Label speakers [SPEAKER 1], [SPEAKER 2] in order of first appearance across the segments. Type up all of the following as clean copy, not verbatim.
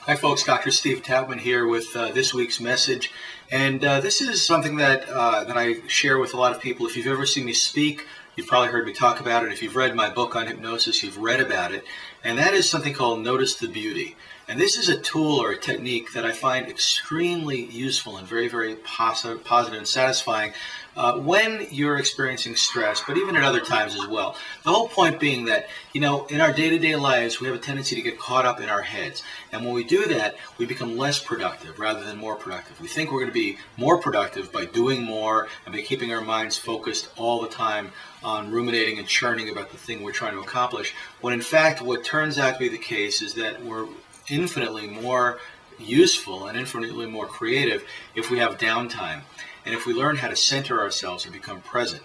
[SPEAKER 1] Hi folks, Dr. Steve Taubman here with this week's message. And this is something that I share with a lot of people. If you've ever seen me speak, you've probably heard me talk about it. If you've read my book on hypnosis, you've read about it. And that is something called Notice the Beauty. And this is a tool or a technique that I find extremely useful and very, very positive and satisfying when you're experiencing stress, but even at other times as well. The whole point being that, in our day-to-day lives, we have a tendency to get caught up in our heads. And when we do that, we become less productive rather than more productive. We think we're going to be more productive by doing more and by keeping our minds focused all the time on ruminating and churning about the thing we're trying to accomplish, when in fact what turns out to be the case is that we're infinitely more useful and infinitely more creative if we have downtime and if we learn how to center ourselves and become present.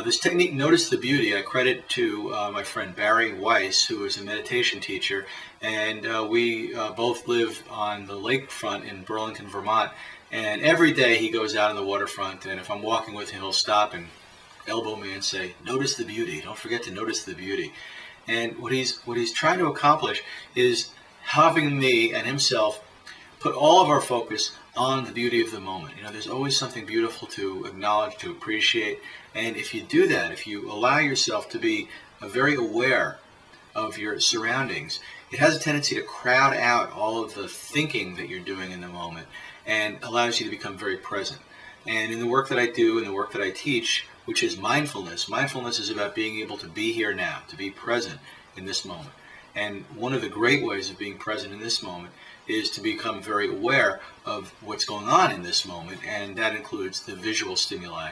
[SPEAKER 1] This technique, Notice the Beauty, I credit to my friend Barry Weiss, who is a meditation teacher, and we both live on the lakefront in Burlington, Vermont, and every day he goes out on the waterfront, and if I'm walking with him, he'll stop and elbow me and say, "Notice the beauty, don't forget to notice the beauty." And what he's trying to accomplish is having me and himself put all of our focus on the beauty of the moment. There's always something beautiful to acknowledge, to appreciate. And if you do that, if you allow yourself to be very aware of your surroundings, it has a tendency to crowd out all of the thinking that you're doing in the moment and allows you to become very present. And in the work that I do and the work that I teach, which is mindfulness is about being able to be here now, to be present in this moment. And one of the great ways of being present in this moment is to become very aware of what's going on in this moment, and that includes the visual stimuli.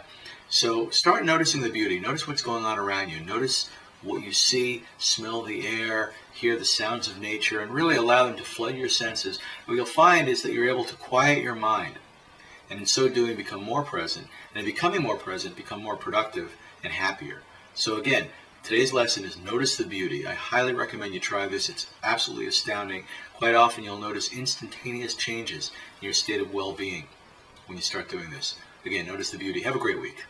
[SPEAKER 1] So start noticing the beauty. Notice what's going on around you. Notice what you see, smell the air, hear the sounds of nature, and really allow them to flood your senses. What you'll find is that you're able to quiet your mind, and in so doing become more present, and in becoming more present, become more productive and happier. So again, today's lesson is Notice the Beauty. I highly recommend you try this. It's absolutely astounding. Quite often you'll notice instantaneous changes in your state of well-being when you start doing this. Again, Notice the Beauty. Have a great week.